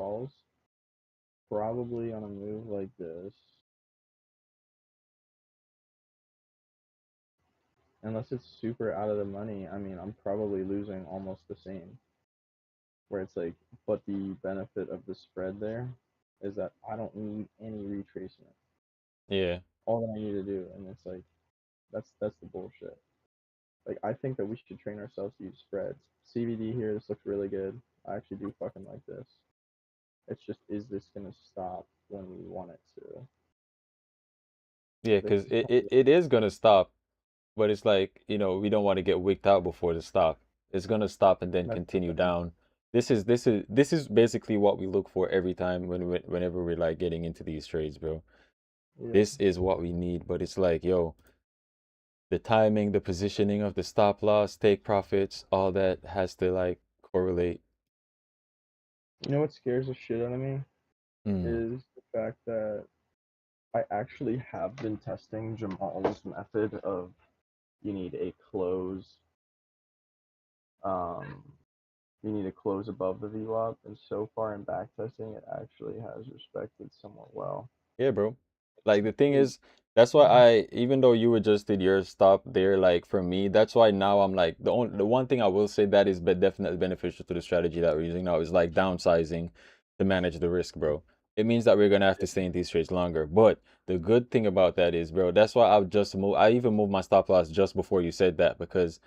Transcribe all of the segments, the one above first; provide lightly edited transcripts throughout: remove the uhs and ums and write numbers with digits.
calls, probably on a move like this, unless it's super out of the money, I mean, I'm probably losing almost the same. Where it's like, but the benefit of the spread there is that I don't need any retracement. Yeah. All that I need to do, and it's like that's the bullshit. Like I think that we should train ourselves to use spreads. CBD here, this looks really good. I actually do fucking like this. It's just, is this gonna stop when we want it to? Yeah, This because is it is gonna stop, but it's like, we don't want to get wicked out before the stop. It's gonna stop and then that's continue the thing. down. This is basically what we look for every time whenever we're like getting into these trades, bro. Yeah. This is what we need, but it's like, yo, the timing, the positioning of the stop loss, take profits, all that has to like correlate. You know what scares the shit out of me Mm. is the fact that I actually have been testing Jamal's method of you need a close, um, you need to close above the VWAP, and so far in back testing, it actually has respected somewhat well. Yeah, bro. Like the thing It, is, that's why even though you adjusted your stop there, like for me, that's why now I'm like the one thing I will say that is definitely beneficial to the strategy that we're using now is like downsizing to manage the risk, bro. It means that we're gonna have to stay in these trades longer. But the good thing about that is, bro, that's why I even moved my stop loss just before you said that because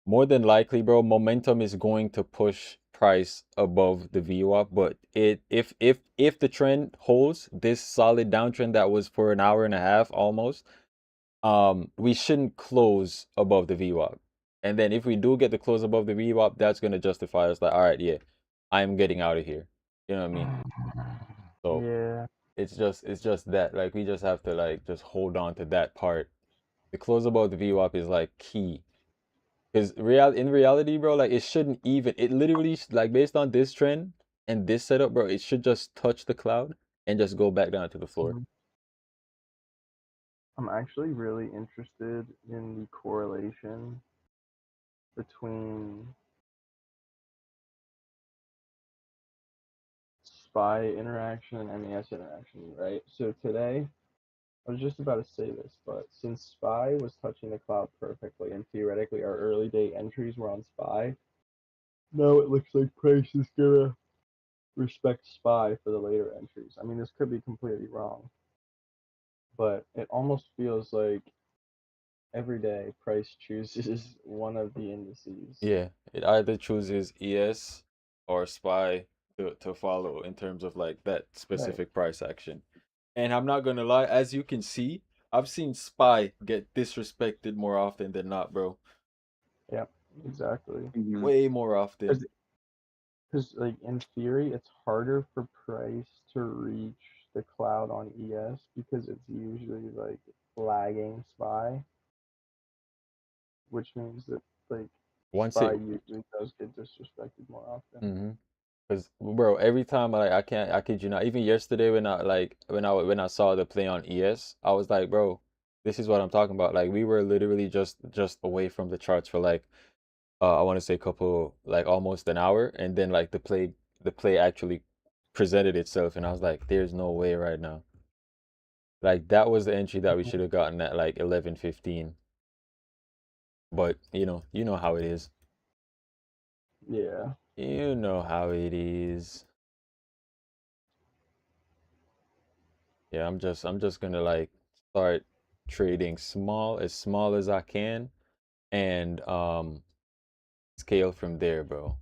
more than likely, bro, momentum is going to push price above the VWAP. But if the trend holds this solid downtrend that was for an hour and a half almost, we shouldn't close above the VWAP. And then if we do get the close above the VWAP, that's gonna justify us like, all right, yeah, I'm getting out of here. You know what I mean? So yeah, it's just that like we just have to like just hold on to that part. The close above the VWAP is like key. Because in reality, bro, like it shouldn't even. It literally like based on this trend and this setup, bro, it should just touch the cloud and just go back down to the floor. mhm. I'm actually really interested in the correlation between SPY interaction and MES interaction, right? So today, I was just about to say this, but since SPY was touching the cloud perfectly and theoretically our early day entries were on SPY, now it looks like price is gonna respect SPY for the later entries. I mean, this could be completely wrong, but it almost feels like every day price chooses one of the indices. Yeah, it either chooses ES or SPY to follow in terms of like that Right. specific price action. And I'm not gonna lie, as you can see, I've seen SPY get disrespected more often than not, bro. Yep. Exactly. Mhm. Way more often. Because like in theory, it's harder for price to reach the cloud on ES because it's usually like lagging SPY, which means that like Once SPY it usually does get disrespected more often. mm-hmm. Cause bro, every time I kid you not. Even yesterday when I saw the play on ES, I was like, bro, this is what I'm talking about. Like we were literally just away from the charts for like I want to say a couple like almost an hour, and then like the play actually presented itself, and I was like, there's no way right now. Like that was the entry that we should have gotten at like 11:15. But you know how it is. Yeah. You know how it is. Yeah, I'm just gonna like start trading small as I can and scale from there, bro.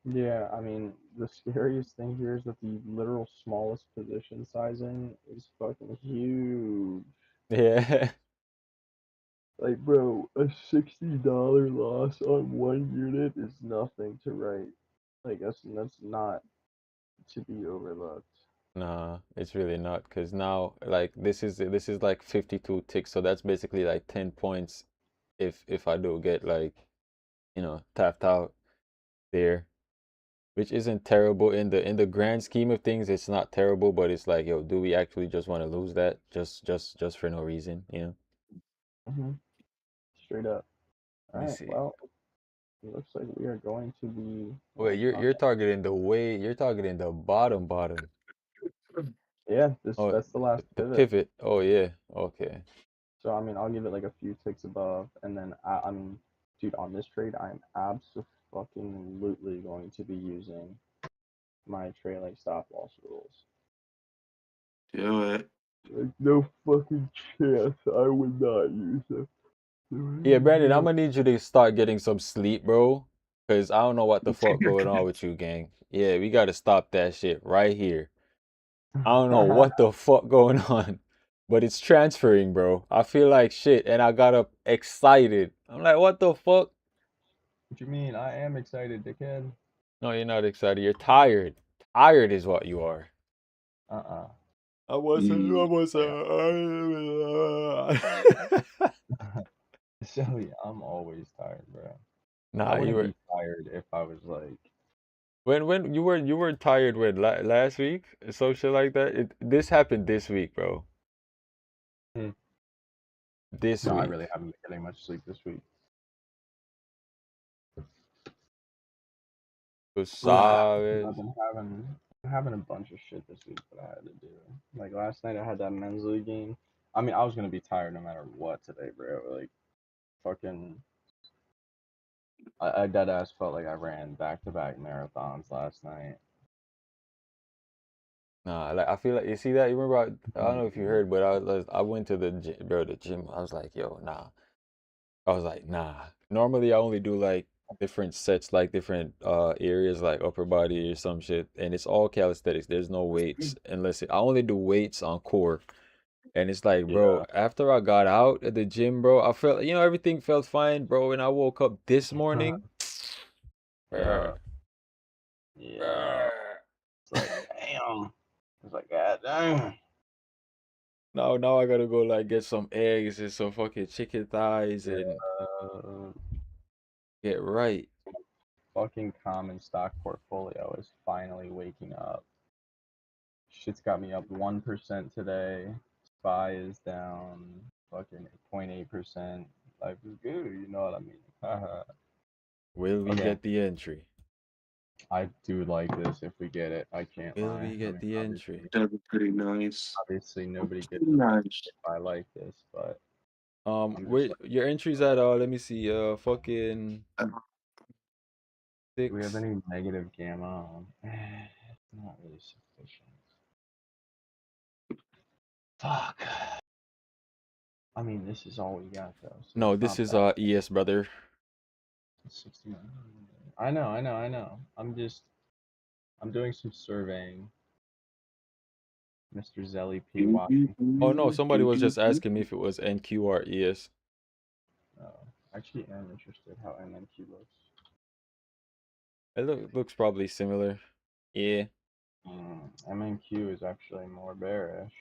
Yeah, I mean, the scariest thing here is that the literal smallest position sizing is fucking huge. Yeah. Like, bro, a $60 loss on one unit is nothing to write. Like, that's not to be overlooked. Nah, it's really not because now like this is like 52 ticks, so that's basically like 10 points if I do get like, tapped out there, which isn't terrible in the grand scheme of things. It's not terrible, but it's like, yo, do we actually just want to lose that just for no reason, you know? Hmm. Straight up. All Let me right, see. well, It looks like we are going to be. Wait, you're targeting the way you're targeting the bottom. Yeah, Oh, that's the last the pivot. pivot. Oh yeah. Okay. So I mean, I'll give it like a few ticks above, and then I mean, dude, on this trade, I am absolutely going to be using my trailing stop loss rules. Do it. Like, no fucking chance I would not use them. Yeah, Brandon, I'm gonna need you to start getting some sleep, bro. Cause I don't know what the fuck going on with you, gang. Yeah, we gotta stop that shit right here. I don't know what the fuck going on, but it's transferring, bro. I feel like shit, and I got up excited. I'm like, what the fuck? What you mean? I am excited, dickhead. No, you're not excited. You're tired. Tired is what you are. Uh-uh. I wasn't. I Mm. wasn't. Shelly, I'm always tired, bro. I Nah, you wouldn't were. be tired if I was like, When you were tired when last week, some shit like that. This happened this week, bro. hmm. This No, I week. really haven't been getting much sleep this week. Was Because solid. I've been having a bunch of shit this week that I had to do. Like last night, I had that men's league game. I mean, I was gonna be tired no matter what today, bro. Like fucking, I dead ass felt like I ran back to back marathons last night. Nah, like I feel like you see that. You remember? I don't know if you Mhm. heard, but I went to the gym, bro. The gym. I was like, yo, nah. I was like, nah. Normally, I only do like different sets, like different areas, like upper body or some shit, and it's all calisthenics. There's no weights I only do weights on core. And it's like, bro, Yeah. after I got out at the gym, bro, I felt, everything felt fine, bro. And I woke up this morning. Yeah. Yeah. It's like, damn. It's like, god damn. Now I gotta go like get some eggs and some fucking chicken thighs and Yeah. get right. Fucking common stock portfolio is finally waking up. Shit's got me up 1% today. SPY is down fucking 0.8%. Life is good, you know what I mean? Will we Okay, get the entry? I do like this if we get it. I can't Will lie. we I get mean, the entry? That'd be pretty nice. obviously nobody gets Pretty it nice. if I like this, but I'm just Wait, like, your entries at let me see, fucking Uh, do we have 6. any negative gamma? It's not really sufficient. Fuck. I mean, this is all we got though, so No, it's this not is bad. ES, brother. 69. I know. I'm doing some surveying, Mr. Zelly P. Washington. Oh no, somebody was just asking me if it was NQ or ES. Actually, I'm interested how MNQ looks. It looks probably similar. Yeah, MNQ is actually more bearish.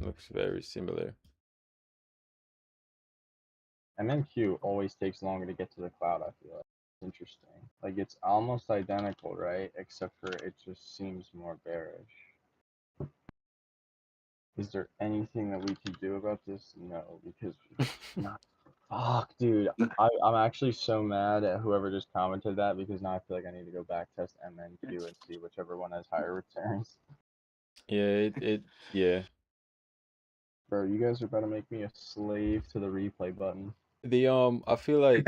looks very similar. MNQ always takes longer to get to the cloud, I feel like. It's interesting. Like, it's almost identical, right? Except for it just seems more bearish. Is there anything that we can do about this? No, because not. Fuck, dude. I'm actually so mad at whoever just commented that because now I feel like I need to go back test MNQ and see whichever one has higher returns. Yeah, yeah. Bro, you guys are about to make me a slave to the replay button. I feel like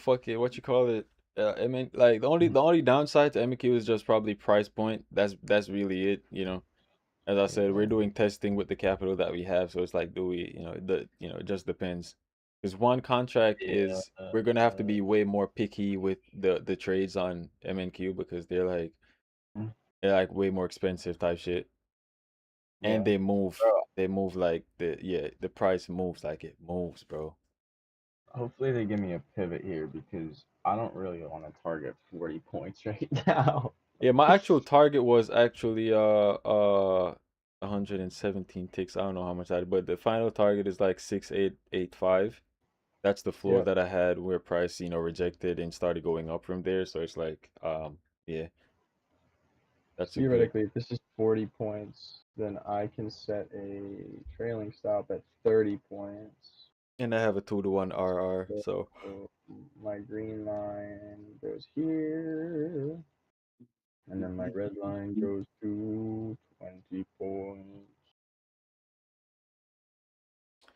fuck it, what you call it? I mean, like the only downside to MQ is just probably price point. That's really it. As I said, we're Yeah. doing testing with the capital that we have, so it's like, do we, it just depends. Because one contract Yeah. is we're gonna have to be way more picky with the trades on MNQ because they're like way more expensive type shit, and Yeah. they move like the price moves like it moves, bro. Hopefully they give me a pivot here because I don't really want to target 40 points right now. Yeah, my actual target was actually 117 ticks. I don't know how much but the final target is like 6885. That's the floor Yeah. that I had where price, rejected and started going up from there. So it's like, yeah, that's a good. Theoretically, if this is 40 points, then I can set a trailing stop at 30 points. And I have a 2-to-1 RR, so So my green line goes here, and then my red line goes to 20 points.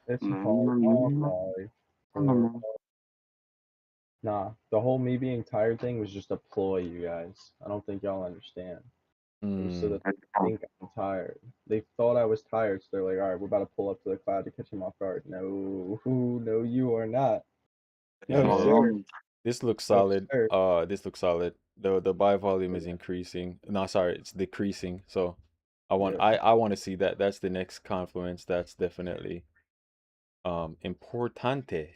It's a hard life. Nah, the whole me being tired thing was just a ploy, you guys. I don't think y'all understand. It was so that they think I'm tired. They thought I was tired, so they're like, all right, we're about to pull up to the cloud to catch him off guard. No, no, you are not. No, yeah, sir. this looks No, solid. sir. This looks solid. The buy volume is increasing. No, sorry, it's decreasing. So I want Yeah. I want to see that. That's the next confluence. That's definitely importante.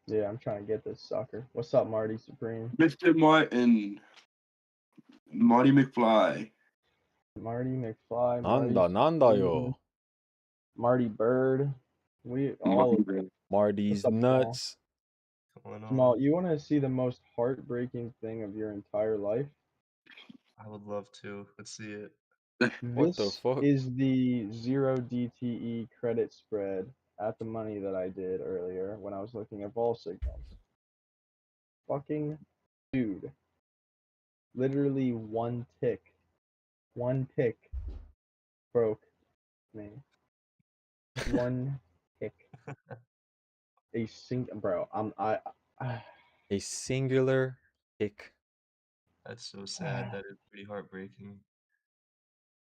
Yeah, I'm trying to get this sucker. What's up, Marty Supreme? Mr. Martin. Marty McFly. Marty McFly, Nanda Supreme, yo. Marty Bird. We all of them. Marty's What's up, Jamal? nuts. Going on. Jamal, you want to see the most heartbreaking thing of your entire life? I would love to. Let's see it. What the This fuck? is the 0 DTE credit spread at the money that I did earlier when I was looking at vol signals. Fucking dude. Literally one tick broke me. One tick. Bro, A singular hick. That's so sad. That is pretty heartbreaking.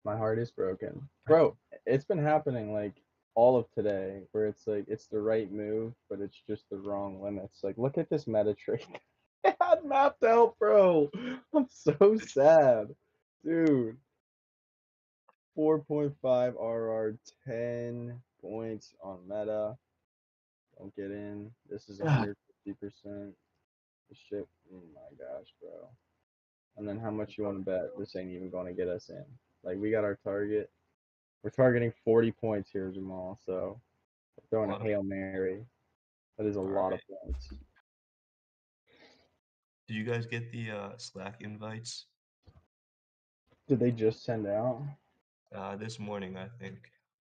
my heart is broken. Bro, it's been happening like all of today where it's like it's the right move, but it's just the wrong limits. Like look at this meta trade. It had mapped out, bro. I'm so sad. Dude. 4.5 RR, 10 points on meta. Don't get in. This is 150%. This shit, oh my gosh, bro. And then how much you want to bet? This ain't even going to get us in. Like, we got our target. We're targeting 40 points here, Jamal. So, we're throwing a Hail Mary. That is a lot of points. Did you guys get the Slack invites? Did they just send out? This morning, I think.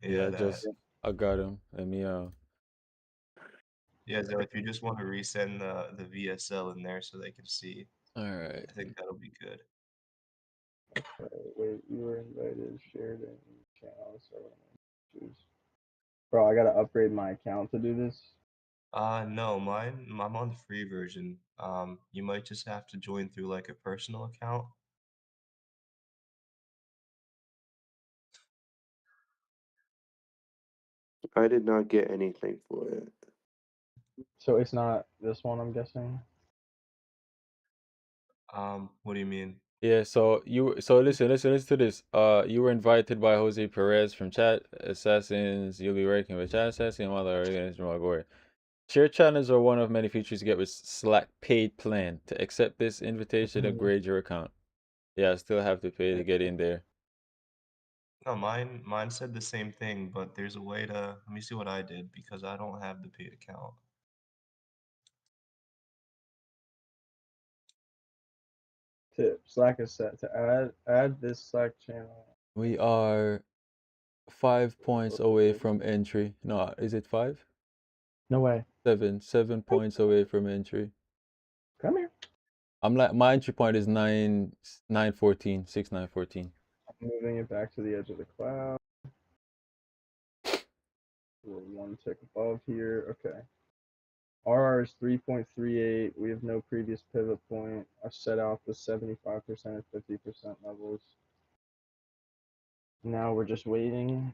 Yeah, that. I got him. Let me Yeah, so if you just want to resend the VSL in there so they can see, all right. I think that'll be good. Wait, you were invited, shared in channel, so choose. Bro, I gotta upgrade my account to do this. No, I'm on the free version. You might just have to join through like a personal account. I did not get anything for it. So it's not this one, I'm guessing. What do you mean? Yeah, so listen to this. You were invited by Jose Perez from Chat Assassins. You'll be working with Chat Assassin and other organizations from Gore. Share channels are one of many features you get with Slack paid plan. To accept this invitation, upgrade your account. Yeah, I still have to pay to get in there. No, mine said the same thing, but there's a way to let me see what I did because I don't have the paid account. Tip Slack is set to add this Slack channel. We are 5 points away from entry. No, is it 5? No way. 7 points away from entry. Come here. I'm like my entry point is 914, 6914. I'm moving it back to the edge of the cloud. We're one tick above here. Okay. RR is 3.38. We have no previous pivot point. I set out the 75% and 50% levels. Now we're just waiting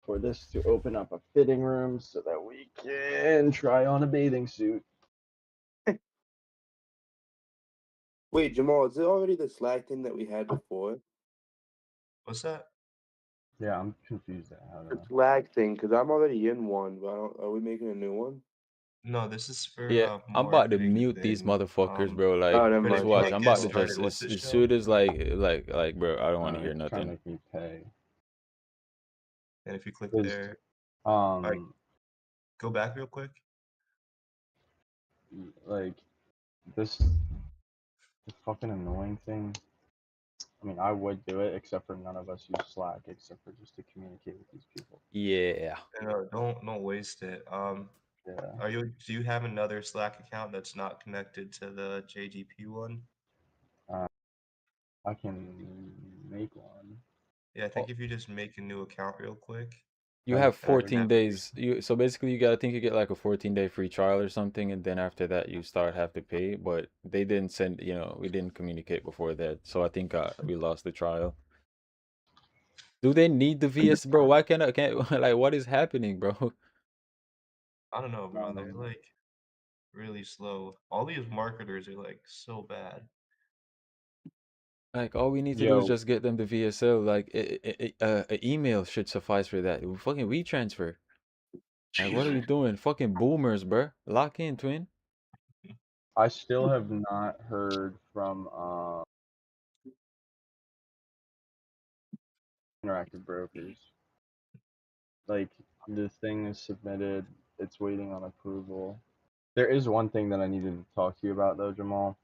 for this to open up a fitting room so that we can try on a bathing suit. Wait, Jamal, is it already the Slack thing that we had before? What's that? Yeah, I'm confused. The Slack thing, because I'm already in one, but are we making a new one? No, this is for Yeah, I'm about to marketing mute these thing. motherfuckers, bro. Like, Oh, never but just if mind. you watch. like I'm get about to started just with the as show, soon as like, bro, I don't want to hear Trying to nothing. make me pay. and if you click Is- there, Like, go back real quick. like this the fucking annoying thing. I mean, I would do it, except for none of us use Slack, except for just to communicate with these people. Yeah. Don't waste it. Do you have another Slack account that's not connected to the JGP one? I can make one. Yeah, I think if you just make a new account real quick. You Like, have and then 14 have days. So basically you got, I think you get like a 14-day free trial or something, and then after that you have to pay. But they didn't send, we didn't communicate before that, so I think we lost the trial. Do they need the VS, bro? Why can't like what is happening, bro? I don't know, bro. They're like really slow. All these marketers are like so bad. Like all we need to do is Yo, just get them the VSL. Like a email should suffice for that. Fucking WeTransfer. Like what are you doing? Fucking boomers, bro. Lock in, twin. I still have not heard from Interactive Brokers. Like the thing is submitted, it's waiting on approval. There is one thing that I needed to talk to you about though, Jamal.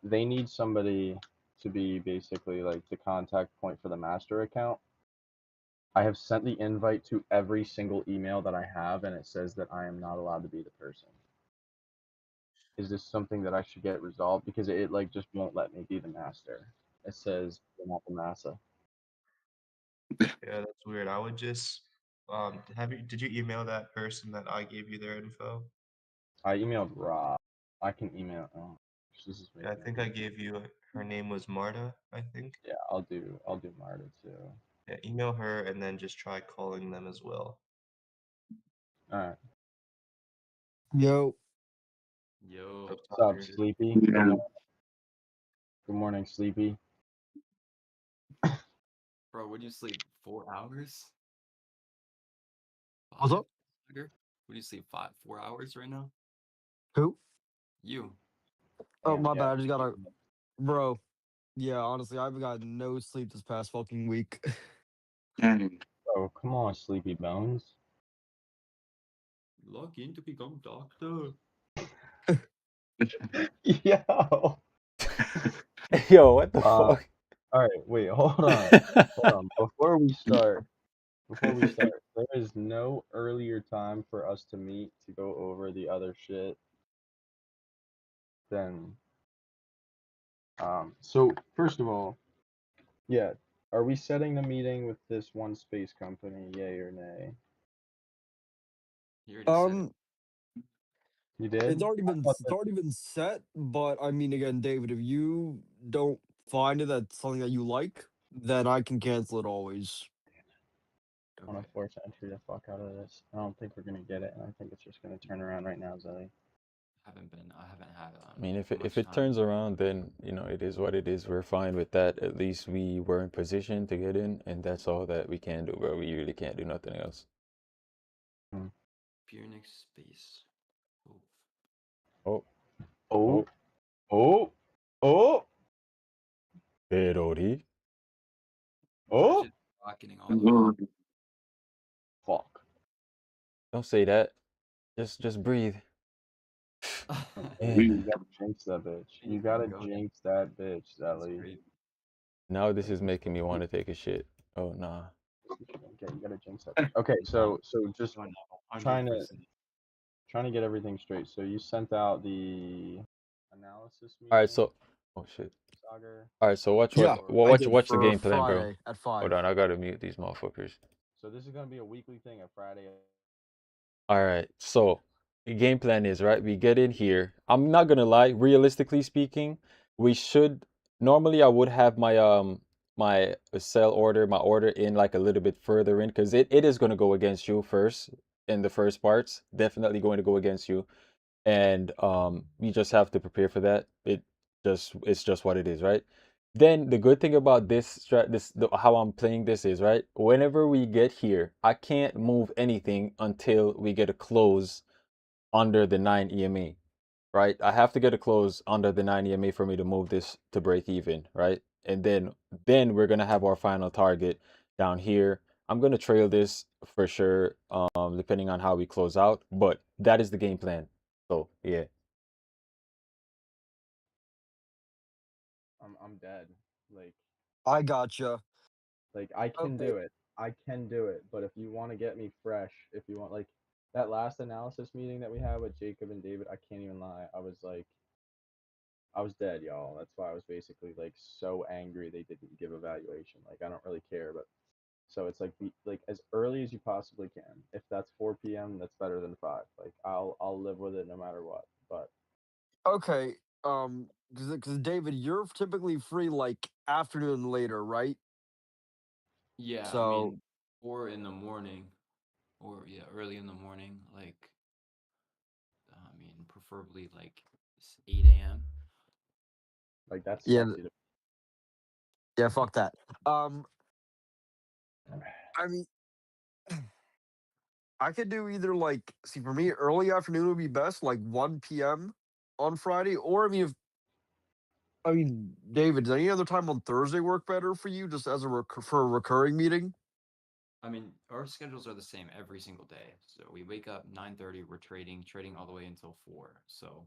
They need somebody to be basically like the contact point for the master account. I have sent the invite to every single email that I have, and it says that I am not allowed to be the person. Is this something that I should get resolved? Because it like just won't let me be the master. It says you're not the massa. Yeah, that's weird. I would just did you email that person that I gave you their info? I emailed Rob. I can email. Oh, this is Yeah, I making think me. I gave you her name was Marta, I think. Yeah, I'll do Marta too. Yeah, email her and then just try calling them as well. All right. Yo. What's What's up, dude? Sleepy? Good morning, Sleepy. Bro, would you sleep 4 hours? What's Five? up? Longer? Would you sleep 4 hours right now? Who? You. Oh, Damn, my yeah. bad. I just gotta. Bro. Yeah, honestly, I've got no sleep this past fucking week. Oh, come on, Sleepy Bones. Log in to become doctor. Yo. Yo, what the All fuck? right, wait, hold on. Hold on. Before we start, there is no earlier time for us to meet to go over the other shit than so first of all, yeah, are we setting the meeting with this one space company, yay or nay? You already said it. You did? It's already been thought it's already been set, but I mean, again, David, if you don't find it that's something that you like, then I can cancel it always. I want to force entry the fuck out of this. I don't think we're gonna get it, and I think it's just gonna turn around right now, Zelly. I haven't had I mean, if much it time. turns around, then it is what it is. We're fine with that. At least we were in position to get in, and that's all that we can do, bro. We really can't do nothing else. Pure next space. Oh, Oh, oh, oh, Perori. oh, Just rocketing all over. fuck. Don't say that. Just breathe. You Man, gotta jinx that bitch. You gotta jinx that bitch, Zelly. now this is making me want to take a shit. Oh nah. Okay, you gotta jinx that. Okay, so just trying to get everything straight. So you sent out the analysis meeting. All right, so oh shit. Sagar. All right, so watch Yeah, I watch did watch the for game plan, bro. Friday at 5. Hold on, I gotta mute these motherfuckers. So this is gonna be a weekly thing, a Friday. All right, so the game plan is right. We get in here. I'm not gonna lie. Realistically speaking, we should normally I would have my sell order, my order in like a little bit further in because it is gonna go against you first in the first parts. Definitely going to go against you, and you just have to prepare for that. It's just what it is, right? Then the good thing about how I'm playing this is, right? Whenever we get here, I can't move anything until we get a close under the 9 EMA, right? I have to get a close under the 9 EMA for me to move this to break even, right? And then we're gonna have our final target down here. I'm gonna trail this for sure, depending on how we close out, but that is the game plan. So yeah. I'm dead. I gotcha. Like I can Okay. do it. I can do it. But if you want to get me fresh, if you want that last analysis meeting that we had with Jacob and David, I can't even lie. I was dead, y'all. That's why I was basically like so angry they didn't give evaluation. Like I don't really care, but so it's like like as early as you possibly can. If that's 4 p.m., that's better than 5. Like I'll live with it no matter what. But Okay. Because David, you're typically free like afternoon later, right? Yeah, I So mean, or in the morning, or yeah, early in the morning. Like, I mean, preferably like 8 a.m. like that's yeah, sexy to yeah. Fuck that. Um, I mean, I could do either like see for me early afternoon would be best, like 1 p.m. on Friday, or I mean, David, does any other time on Thursday work better for you, just as for a recurring meeting? I mean, our schedules are the same every single day. So we wake up 9:30, we're trading all the way until 4. So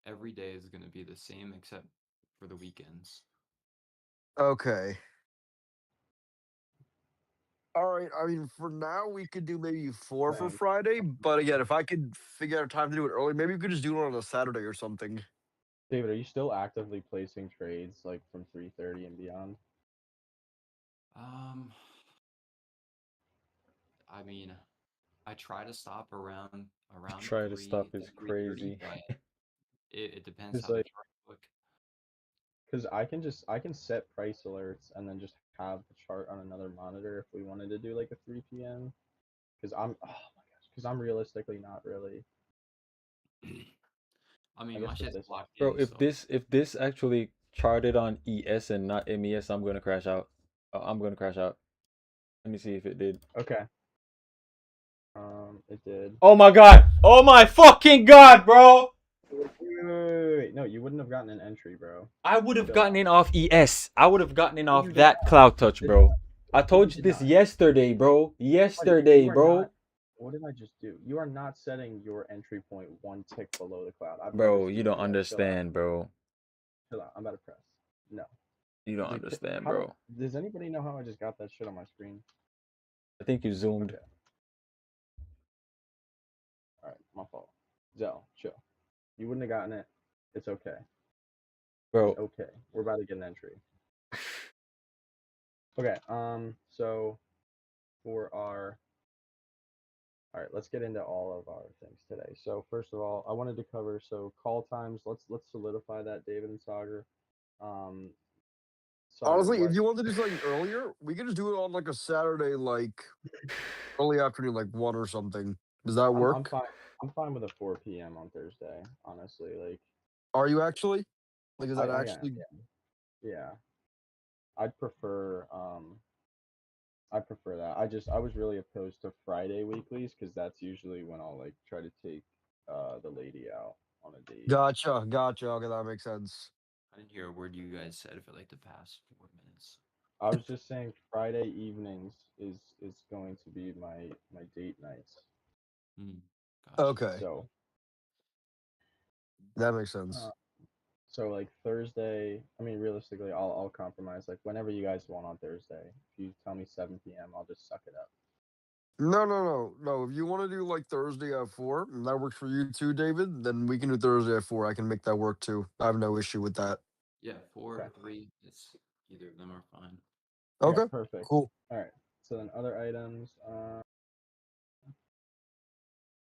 every day is going to be the same except for the weekends. Okay. All right. I mean, for now, we could do maybe 4 for think. Friday. But again, if I could figure out a time to do it early, maybe we could just do it on a Saturday or something. David, are you still actively placing trades like from 3:30 and beyond? Um, I mean, I try to stop around Try to 3 stop is 3:30, crazy. but it depends Because how the like chart look. because I can set price alerts and then just have the chart on another monitor if we wanted to do like a 3 p.m. Because I'm oh my gosh, because I'm realistically not really. I I mean, my guess with shit's this, locked Bro, in, so if this actually charted on ES and not MES, I'm gonna crash out. I'm gonna crash out. Let me see if it did. okay. It did. Oh my god! Oh my fucking god, bro! Wait. No, you wouldn't have gotten an entry, bro. I would have Chill gotten out. in off ES. I would have gotten in No, you off did that not. cloud touch, Did bro. not. I No, you told you did this not. yesterday, bro. Buddy, Yesterday, you are not. bro. What did I just do? You are not setting your entry point one tick below the cloud. I've never Bro, you seen don't that yet. Chill out. understand, bro. Chill out. I'm about to press. No. You don't Dude, understand, how bro. does anybody know how I just got that shit on my screen? I think you zoomed. Okay. All right. My fault. Zell, chill. You wouldn't have gotten it. It's okay. It's Bro, okay. We're about to get an entry. Okay. So for our all right, let's get into all of our things today. So first of all, I wanted to cover call times. Let's solidify that, David and Sagar. Um, Sagar, Honestly, if what? you want to do something earlier, we could just do it on like a Saturday, like early afternoon, like 1 or something. Does that I'm work? fine. I'm fine with a 4 p.m. on Thursday. Honestly, like Are you actually? Like, is that I am. actually? Yeah. I'd prefer I prefer that. I was really opposed to Friday weeklies because that's usually when I'll like try to take the lady out on a date. Gotcha. Okay, that makes sense. I didn't hear a word you guys said for like the past 4 minutes. I was just saying Friday evenings is going to be my date nights. Hmm, gotcha. Okay, So that makes sense. uh, so like Thursday, I mean realistically I'll compromise like whenever you guys want on Thursday. If you tell me 7 p.m., I'll just suck it up. No. If you want to do like Thursday at 4, and that works for you too, David, then we can do Thursday at 4. I can make that work too. I have no issue with that. Yeah, 4 Okay. or 3. It's either of them are fine. Okay, Okay, perfect. cool. All right. So then other items,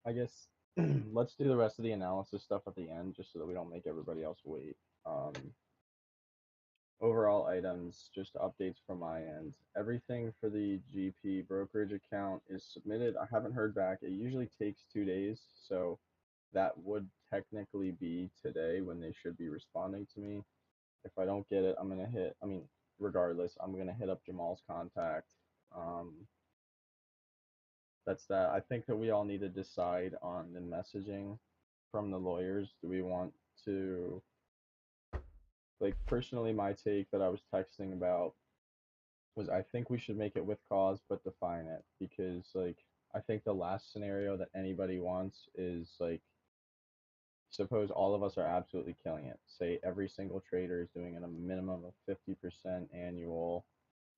I guess let's do the rest of the analysis stuff at the end just so that we don't make everybody else wait. Um, Overall items, just updates from my end. Everything for the GP brokerage account is submitted. I haven't heard back. It usually takes 2 days, so that would technically be today when they should be responding to me. If I don't get it, I'm gonna hit. I mean, regardless, I'm gonna hit up Jamal's contact. Um, that's that. I think that we all need to decide on the messaging from the lawyers. Do we want to, like, personally, my take that I was texting about was I think we should make it with cause but define it because like I think the last scenario that anybody wants is like suppose all of us are absolutely killing it. Say every single trader is doing a minimum of 50% annual.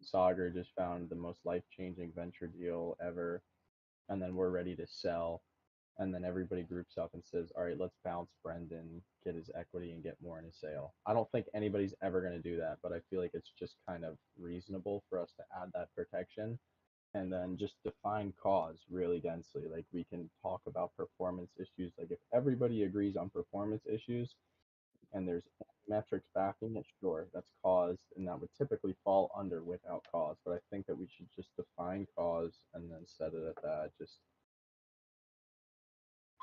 Sagar just found the most life-changing venture deal ever. and then we're ready to sell, and then everybody groups up and says, all right, let's bounce Brendan, get his equity, and get more in his sale. I don't think anybody's ever going to do that, but I feel like it's just kind of reasonable for us to add that protection and then just define cause really densely. Like we can talk about performance issues. Like if everybody agrees on performance issues and there's metrics backing it, sure, that's cause, and that would typically fall under without cause. But I think that we should just define cause and then set it at that,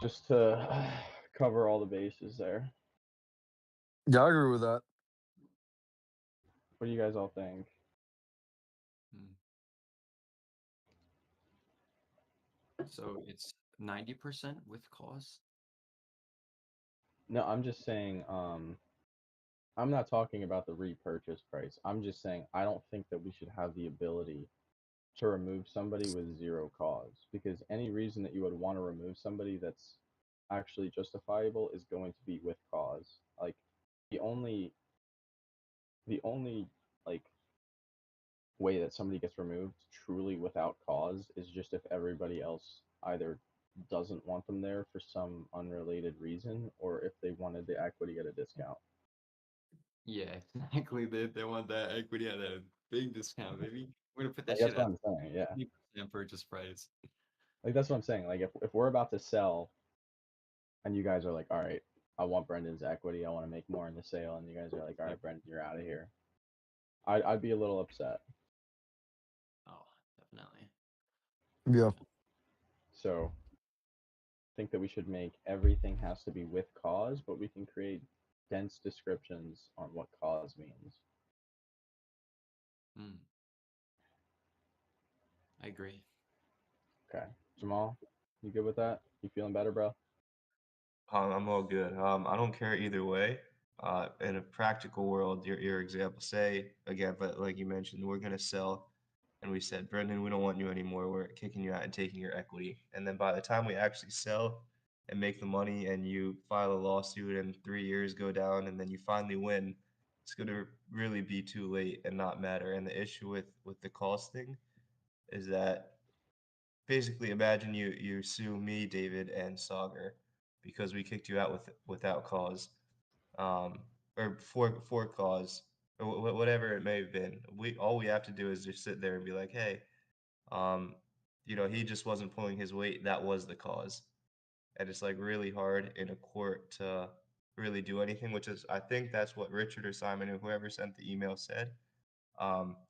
just to cover all the bases there. Yeah, I agree with that. What do you guys all think? So it's 90% with cause. No, I'm just saying, I'm not talking about the repurchase price. I'm just saying I don't think that we should have the ability to remove somebody with zero cause, because any reason that you would want to remove somebody that's actually justifiable is going to be with cause. Like the only like way that somebody gets removed truly without cause is just if everybody else either doesn't want them there for some unrelated reason or if they wanted the equity at a discount. Yeah, exactly. They want that equity at a big discount, baby. We're gonna put Like that that's shit what at I'm saying, yeah. 20% purchase price. Like that's what I'm saying. Like if we're about to sell and you guys are like, all right, I want Brendan's equity, I want to make more in the sale, and you guys are like, all right, Brendan, you're out of here. I'd be a little upset. Oh, definitely. Yeah. So I think that we should make everything has to be with cause, but we can create dense descriptions on what cause means. I agree. Okay. Jamal, you good with that? You feeling better, bro? I'm all good. I don't care either way. In a practical world, your example, say again, but like you mentioned, we're gonna sell, and we said, Brendan, we don't want you anymore. We're kicking you out and taking your equity. And then by the time we actually sell and make the money, and you file a lawsuit, and 3 years go down, and then you finally win, it's gonna really be too late and not matter. And the issue with the cost thing is that basically imagine you sue me, David, and Sagar because we kicked you out without cause, um, or for cause, or whatever it may have been. We have to do is just sit there and be like, hey, um, he just wasn't pulling his weight. That was the cause, and it's like really hard in a court to really do anything. Which is, I think that's what Richard or Simon or whoever sent the email said.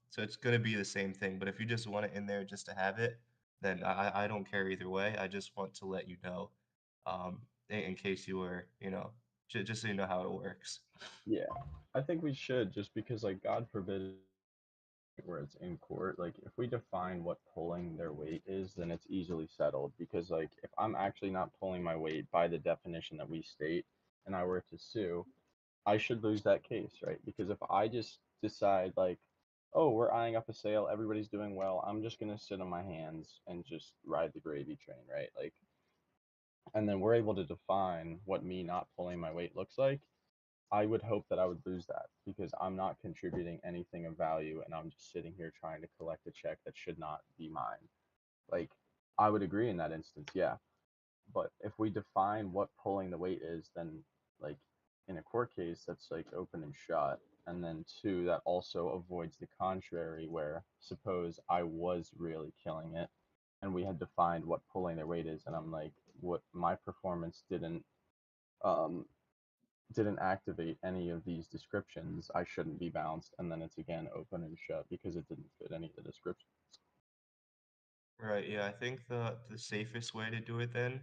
So it's gonna be the same thing. But if you just want it in there just to have it, then I don't care either way. I just want to let you know, in case you were, just so you know how it works. Yeah. I think we should, just because like God forbid where it's in court, like if we define what pulling their weight is, then it's easily settled, because like if I'm actually not pulling my weight by the definition that we state and I were to sue, I should lose that case, right? Because if I just decide like, oh, we're eyeing up a sale, everybody's doing well, I'm just gonna sit on my hands and just ride the gravy train, right? Like, and then we're able to define what me not pulling my weight looks like, I would hope that I would lose that because I'm not contributing anything of value and I'm just sitting here trying to collect a check that should not be mine. Like, I would agree in that instance, yeah. But if we define what pulling the weight is, then like in a court case, that's like open and shut. And then two, that also avoids the contrary, where suppose I was really killing it and we had defined what pulling their weight is, and I'm like, what my performance um didn't activate any of these descriptions, I shouldn't be bounced, and then it's again open and shut because it didn't fit any of the descriptions. Right. Yeah. I think the safest way to do it then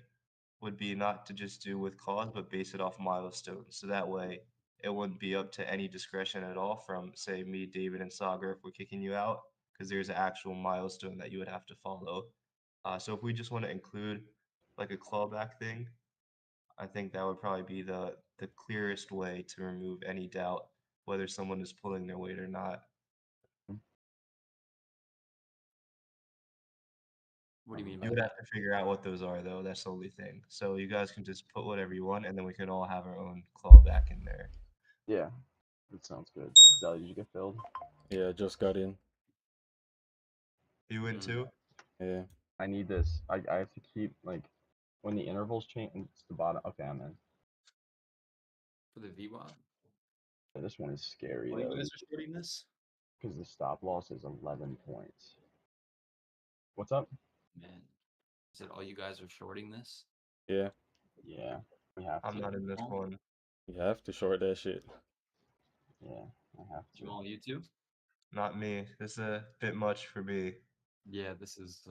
would be not to just do with cause, but base it off milestones. So that way it wouldn't be up to any discretion at all from, say, me, David, and Sagar if we're kicking you out, because there's an actual milestone that you would have to follow. So if we just want to include like a clawback thing, I think that would probably be the clearest way to remove any doubt whether someone is pulling their weight or not. What do you mean You by would have that? to figure out what those are, though. That's the only thing. So you guys can just put whatever you want, and then we can all have our own clawback in there. Yeah, that sounds good. Zell, did you get filled? Yeah, just got in. You in too? Yeah. I need this. I have to keep like when the intervals change. It's the bottom. Okay, I'm in. For the VWAP? This one is scary Oh, you though guys are shorting this? because the stop loss is 11 points. What's up? Man. Is it all you guys are shorting this? Yeah, Yeah, we have I'm to. not in this Jamal? one. you have to short that shit. Yeah, I have to. Jamal, you too? Not me. This is a bit much for me. Yeah, this is.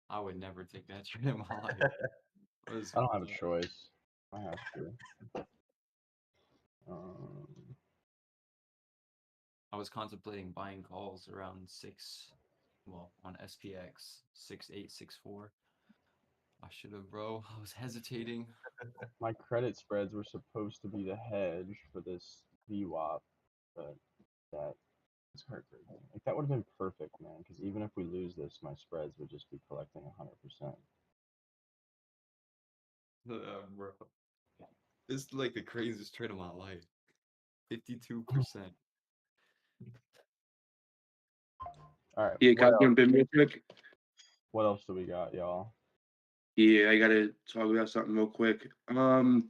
I would never take that trade in my life. It was, I don't have a choice. I have to. Um, I was contemplating buying calls around 6, well, on SPX 6864. I should have, bro. I was hesitating. my credit spreads were supposed to be the hedge for this VWAP, but that is heartbreaking. Like that would have been perfect, man. Because even if we lose this, my spreads would just be collecting 100%. Bro. This is like the craziest trade of my life. 52%. All right, Yeah, what can I else? jump in real quick? What else do we got, y'all? Yeah, I gotta talk about something real quick. The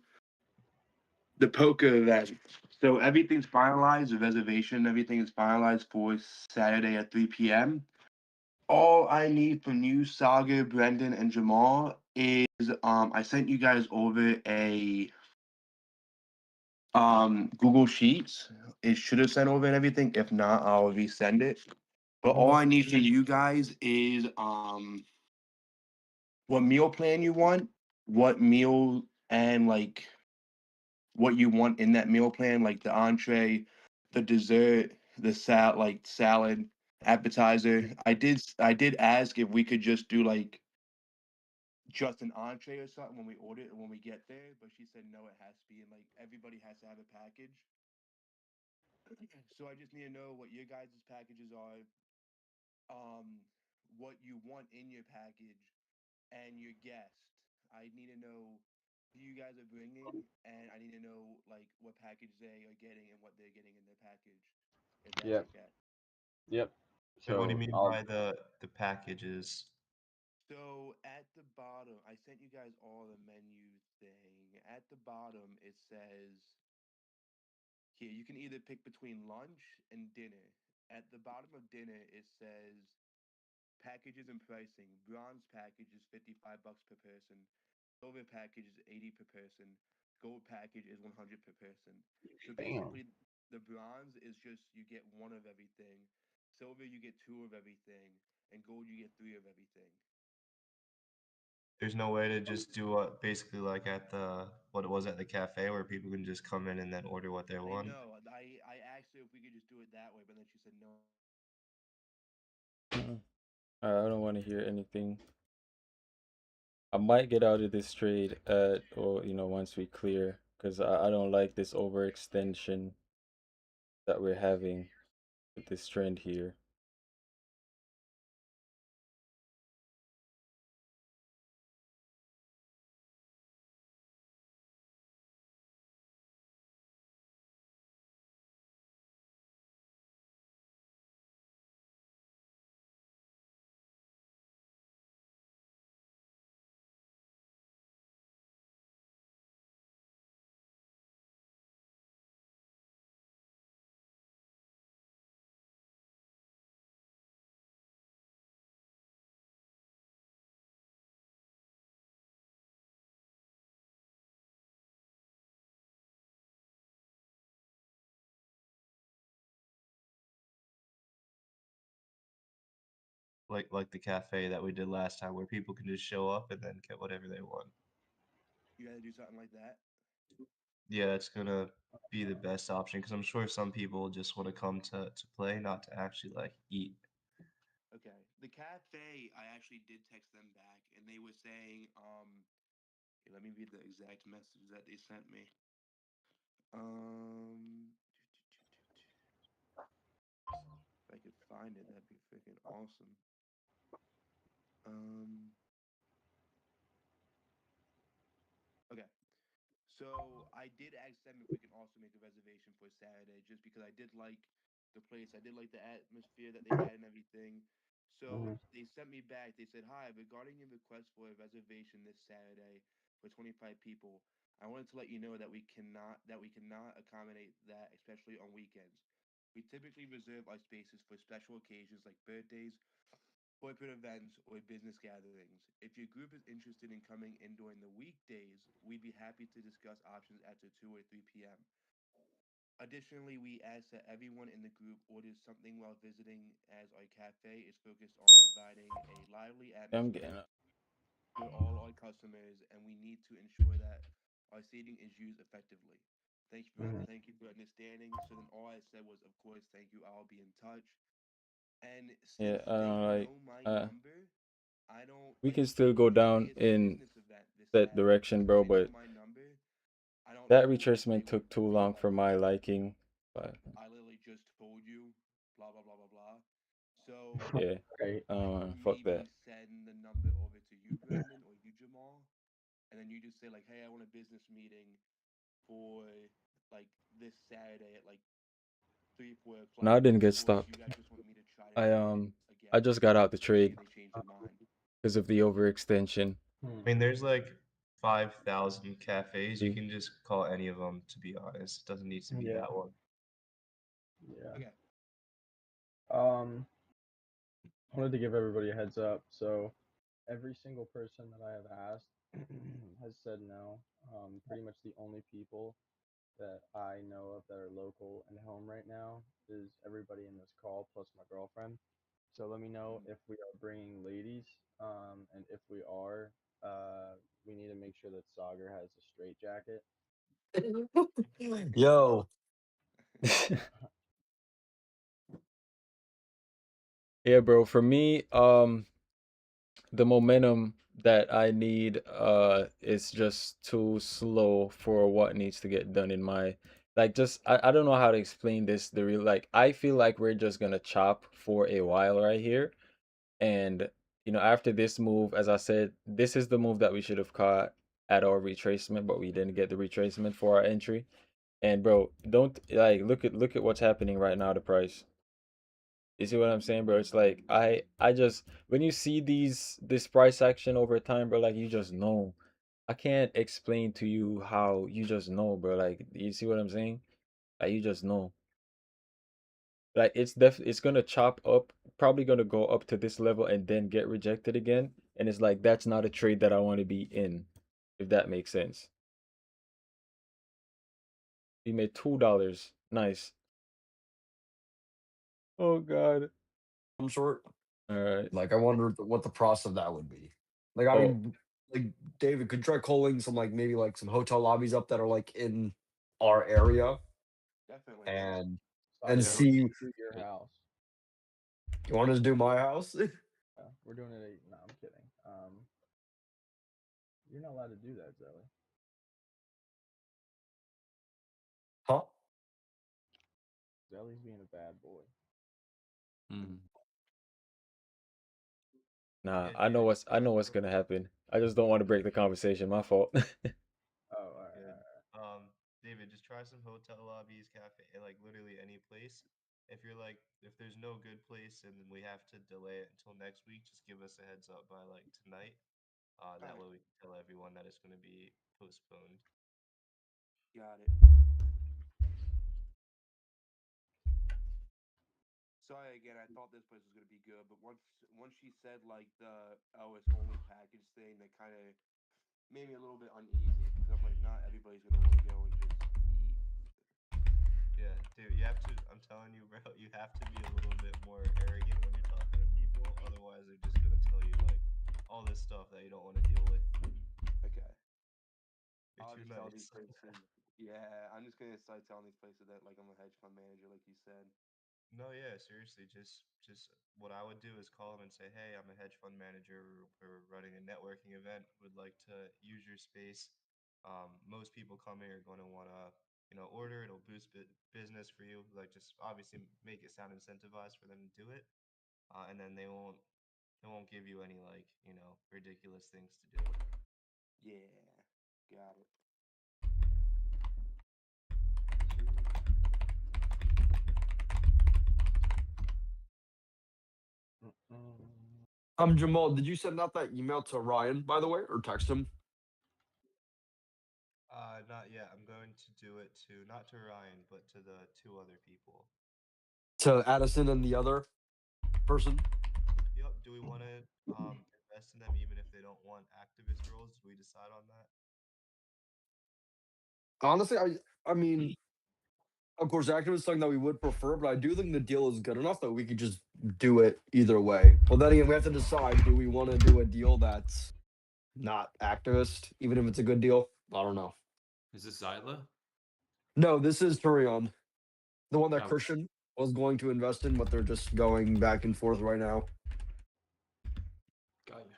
poker event. So everything's finalized. The reservation, everything is finalized for Saturday at 3 p.m. All I need from you, Saga, Brendan, and Jamal, is I sent you guys over a Google Sheets. It should have sent over and everything. If not, I'll resend it. But all I need from you guys is what meal plan you want, what meal and like what you want in that meal plan, like the entree, the dessert, the salad, appetizer. I did ask if we could just do like just an entree or something when we order it when we get there, but she said no, it has to be, and like everybody has to have a package. So I just need to know what your guys' packages are, what you want in your package, and your guest. I need to know who you guys are bringing, and I need to know like what package they are getting and what they're getting in their package, if that's Yep, okay. yep. Wait, what do you So mean I'll by the packages? So at the bottom, I sent you guys all the menu thing. At the bottom, it says here you can either pick between lunch and dinner. At the bottom of dinner, it says packages and pricing. Bronze package is $55 per person. Silver package is 80 per person. Gold package is 100 per person. So damn. basically, the bronze is just you get one of everything. Silver you get two of everything, and gold you get three of everything. There's no way to just do basically like at the what it was at the cafe where people can just come in and then order what they I want. know. I asked her if we could just do it that way, but then she said no. I don't want to hear anything. I might get out of this trade or once we clear, because I don't like this overextension that we're having with this trend here. Like the cafe that we did last time where people can just show up and then get whatever they want. You gotta do something like that. Yeah, it's gonna be the best option because I'm sure some people just want to come to play, not to actually like eat. Okay. The cafe, I actually did text them back, and they were saying, here, let me read the exact message that they sent me. Um, if I could find it, that'd be freaking awesome. Um, okay. So I did ask them if we can also make a reservation for Saturday, just because I did like the place. I did like the atmosphere that they had and everything. So Mhm. they sent me back. They said, "Hi, regarding your request for a reservation this Saturday for 25 people, I wanted to let you know that we cannot accommodate that, especially on weekends. We typically reserve our spaces for special occasions like birthdays, corporate events, or business gatherings. If your group is interested in coming in during the weekdays, we'd be happy to discuss options after 2 or 3 p.m. Additionally, we ask that everyone in the group orders something while visiting, as our cafe is focused on providing a lively I'm getting atmosphere for all our customers, and we need to ensure that our seating is used effectively. Mhm. Thank you for understanding." So then all I said was, "Of course, thank you. I'll be in touch." And yeah, since I they don't like know my uh number, I don't we like. can still go Let's say down it's a in business event this that Saturday. direction, Since bro, they know but my number, I don't that know if they retracement would took too be long like, for my liking. But "I literally just told you, blah blah blah blah blah." So yeah, Right. fuck that. maybe send the number over to you, Brandon, or you, Jamal, and then you just say like, "Hey, I want a business meeting for like this Saturday at like 3 4 o'clock." No, I didn't get Or if you stopped. guys just want me to try to I do it I again, just got out the just say trade they changed their mind. because of the overextension. Hmm. I mean, there's like 5,000 cafes. You See? can just call any of them, to be honest. It doesn't need to be Yeah. that one. Yeah. Okay. Wanted to give everybody a heads up. So every single person that I have asked has said no. Pretty much the only people that I know of that are local and home right now is everybody in this call plus my girlfriend. So let me know if we are bringing ladies, and if we are, we need to make sure that Sagar has a straight jacket. Yo, Yeah, bro. For me, the momentum that I need is just too slow for what needs to get done in my like just I don't know how to explain this the real like I feel like we're just gonna chop for a while right here and after this move as I said this is the move that we should have caught at our retracement but we didn't get the retracement for our entry and bro don't like look at what's happening right now the price. You see what I'm saying, bro? It's like I just when you see this price action over time, bro, like you just know. I can't explain to you how you just know, bro. Like you see what I'm saying? Like you just know. Like it's gonna chop up, probably gonna go up to this level and then get rejected again. And it's like that's not a trade that I want to be in, if that makes sense. We made $2. Nice. Oh God. some sort. All right. Like, I wonder what the process of that would be. Like, I Oh, mean, like David could try calling some like maybe like some hotel lobbies up that are like in our area Definitely. and Sagar, Yeah. we're see. gonna do your house. You want us to do my house? Yeah, we're doing it. No, I'm kidding. You're not allowed to do that, Zoe. Huh? Zelly's being a bad boy. Mm. nah, Yeah, I know David, what's I know what's gonna happen. I just don't want to break the conversation. My fault. Oh, all right, good. all David, just try some hotel lobbies, cafe, like literally any place. If you're like, if there's no good place and we have to delay it until next week, just give us a heads up by like tonight. That Alright, way we can tell everyone that it's going to be postponed. got it. Sorry again. I thought this place was gonna be good, but once she said like the it's only package thing, that kind of made me a little bit uneasy because I'm like, not everybody's gonna want to go and just eat. Yeah, dude, you have to. I'm telling you, bro, you have to be a little bit more arrogant when you're talking to people. Otherwise, they're just gonna tell you like all this stuff that you don't want to deal with. Okay. You're I'll too just tell these nice. places. Yeah, I'm just gonna start telling these places that like I'm a hedge fund manager, like you said. No, yeah, seriously, just what I would do is call them and say, "Hey, I'm a hedge fund manager. We're running a networking event. Would like to use your space. Most people coming are going to want to, order. It'll boost business for you. Like, just obviously make it sound incentivized for them to do it, and then they won't give you any like, ridiculous things to do." Yeah, got it. right. Jamal, did you send out that email to Ryan, by the way, or text him? Not yet. I'm going to do it to not to Ryan, but to the two other people. To Addison and the other person? Yep. Do we want to invest in them even if they don't want activist roles? Do we decide on that? Honestly, I mean, of course, active is something that we would prefer, but I do think the deal is good enough that we could just do it either way. But then again, we have to decide: do we want to do a deal that's not activist, even if it's a good deal? I don't know. Is this Zyla? No, this is Turion, the one that Oh, Christian was going to invest in, but they're just going back and forth right now. got you.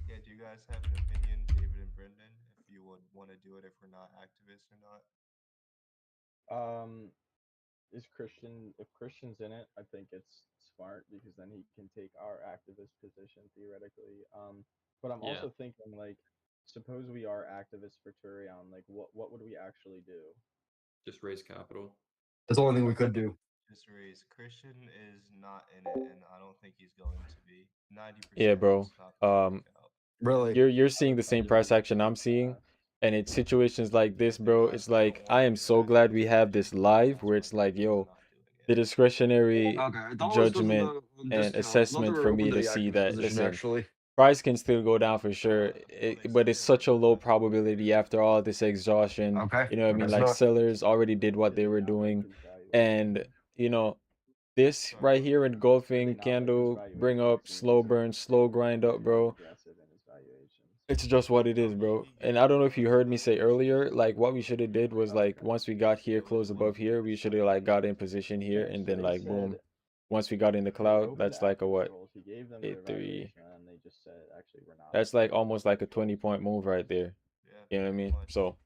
Yeah. Do you guys have an opinion, David and Brendan, if you would want to do it if we're not activists or not? Is Christian if Christian's in it, I think it's smart because then he can take our activist position theoretically. But I'm Yeah. also thinking like, suppose we are activists for Turion, like what would we actually do? Just raise capital. That's the only thing we could do. Just raise. Christian is not in it, and I don't think he's going to be. 90%. Yeah, bro. It's not gonna work out. Really? You're seeing the same price action I'm seeing, and in situations like this, bro, it's like I am so glad we have this live where it's like, yo, the discretionary Okay. I thought it was because of judgment the and discount. I thought they assessment were for open me to to the see activist that, position, listen, actually. price can still go down for sure, but it's such a low probability after all this exhaustion. Okay. You know what I mean? Guess Like not. sellers already did what Did they they were not make doing, his and valuation? you know, this Sorry, right what? here Did engulfing they not make his candle, bring valuation? up, It seems slow like burn, slow he was grind way up, more bro. aggressive in his valuations. It's just what it is, bro. And I don't know if you heard me say earlier, like what we should have did was like once we got here, close above here, we should have like got in position here Yeah, and so then they like said boom. Once we got in the they cloud, opened that's like a activist what? roles. He gave them their 8-3. valuation, and they just said, actually, we're not That's opening like it. almost like a 20-point move right there. Yeah, You know what I pretty mean? much. So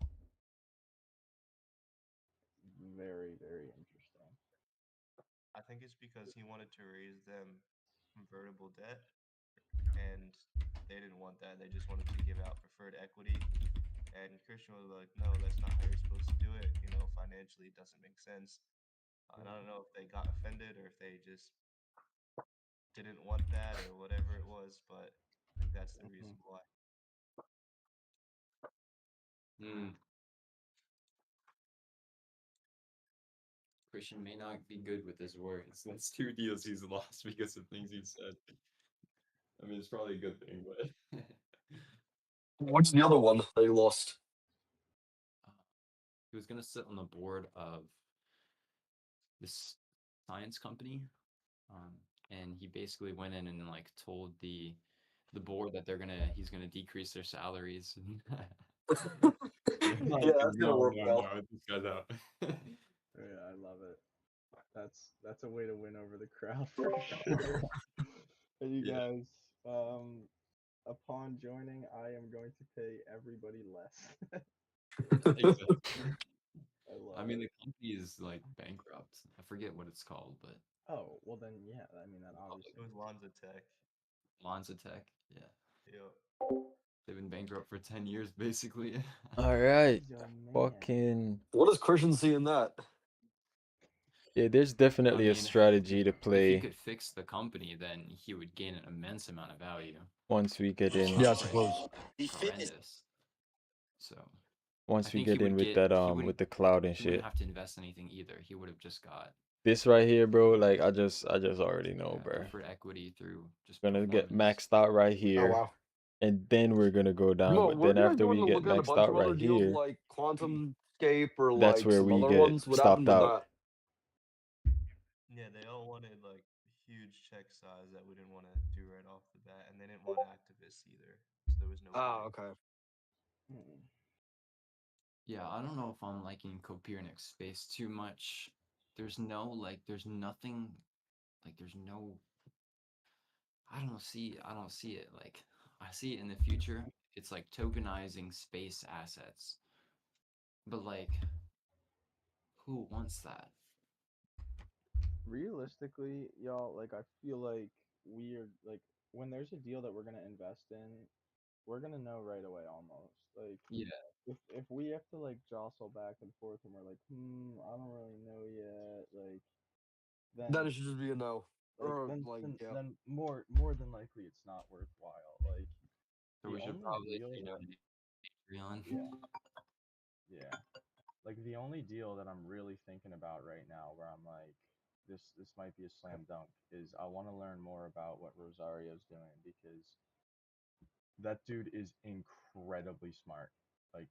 Very, very interesting. I think it's because he wanted to raise them convertible debt, and they didn't want that. They just wanted to give out preferred equity. And Christian was like, "No, that's not how you're supposed to do it. You know, financially, it doesn't make sense." And I don't know if they got offended or if they just didn't want that or whatever it was, but I think that's the reason why. Hmm. Christian may not be good with his words. That's 2 deals he's lost because of things he said. I mean, it's probably a good thing, but What's the other one they lost? he was gonna sit on the board of this science company, and he basically went in and like told the board that he's gonna decrease their salaries. Yeah, Like, that's gonna work well. no, this guy's out. Yeah, I love it. That's a way to win over the crowd for sure. And you Yeah. guys, upon joining, I am going to pay everybody less. Exactly. I love I mean, it. the company is like bankrupt. I forget what it's called, but Oh, well then, yeah. I mean, that It obviously. was Lonza Tech. Lonza Tech, yeah, Yep. they've been bankrupt for 10 years basically. all right. He's your man. Fucking What does Christian see in that? yeah, there's definitely a mean, strategy to If he play could fix the company, then he would gain an immense amount of value. once we get in. Yeah, I suppose. Horrendous. So I Once we think he get in would with get that he with wouldn't the cloud and he wouldn't shit. have to invest anything either. He would have just got This right here, bro, like I just already know, bro. preferred equity through just Gonna get performance. maxed out right Oh here, wow. and then we're gonna go down. No, But we're then you guys after going we to get look at a maxed bunch out of other right deals here, like Quantum Scape or that's like where some we other get ones? What happened stopped to out. that? Yeah, they all wanted like huge check size that we didn't want to do right off the bat, and they didn't want activists either, so there was no Ah, point. okay. Mm. Yeah, I don't know if I'm liking Copernic space too much. There's nothing there's no I don't see it. Like I see it in the future. It's like tokenizing space assets. But like who wants that? Realistically, y'all, like I feel like we're like when there's a deal that we're gonna invest in, we're gonna know right away almost. Like Yeah. if we have to like jostle back and forth and we're like, I don't really know yet, like Then then it should just be a no. Or then, like, then, yeah. then more than likely it's not worthwhile. Like So the we should only probably deal, say no to Patreon. yeah, like the only deal that I'm really thinking about right now, where I'm like, this might be a slam dunk, is I want to learn more about what Rosario's doing because that dude is incredibly smart. Like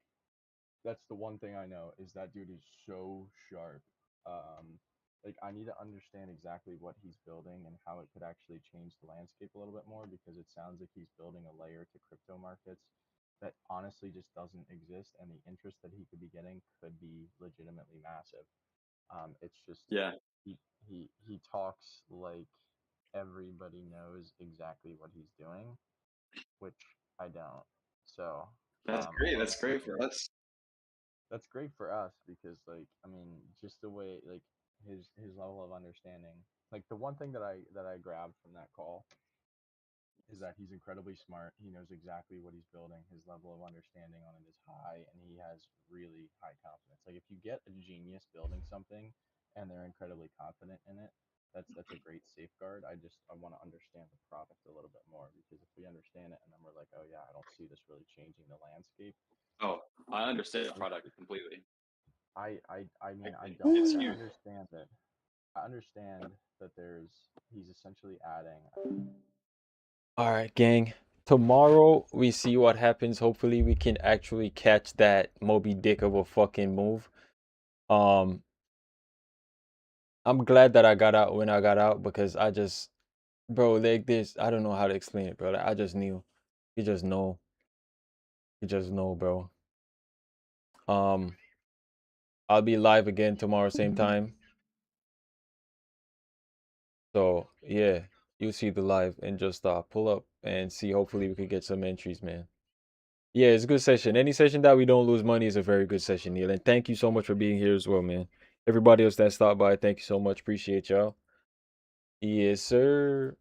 that's the one thing I know is that dude is so sharp. Like I need to understand exactly what he's building and how it could actually change the landscape a little bit more because it sounds like he's building a layer to crypto markets that honestly just doesn't exist, and the interest that he could be getting could be legitimately massive. It's just Yeah, he talks like everybody knows exactly what he's doing, which I don't. So that's great. That's great for unfortunately, us. that's great for us because like I mean just the way like his level of understanding. Like the one thing that I grabbed from that call is that he's incredibly smart. He knows exactly what he's building. His level of understanding on it is high, and he has really high confidence. Like if you get a genius building something and they're incredibly confident in it, that's a great safeguard. I want to understand the product a little bit more because if we understand it and then we're like, oh yeah, I don't see this really changing the landscape. Oh, I understand the Like product completely. I mean I Like, don't it's like huge. I understand that he's essentially adding. All right, gang. Tomorrow we see what happens. Hopefully we can actually catch that Moby Dick of a fucking move. Um, I'm glad that I got out when I got out because I just, bro, like this. I don't know how to explain it, bro. Like, I just knew. You just know. You just know, bro. I'll be live again tomorrow, same time. So yeah, you'll see the live and just pull up and see. Hopefully we could get some entries, man. Yeah, it's a good session. Any session that we don't lose money is a very good session, Neil. And thank you so much for being here as well, man. Everybody else that stopped by, thank you so much. Appreciate y'all. Yes, sir.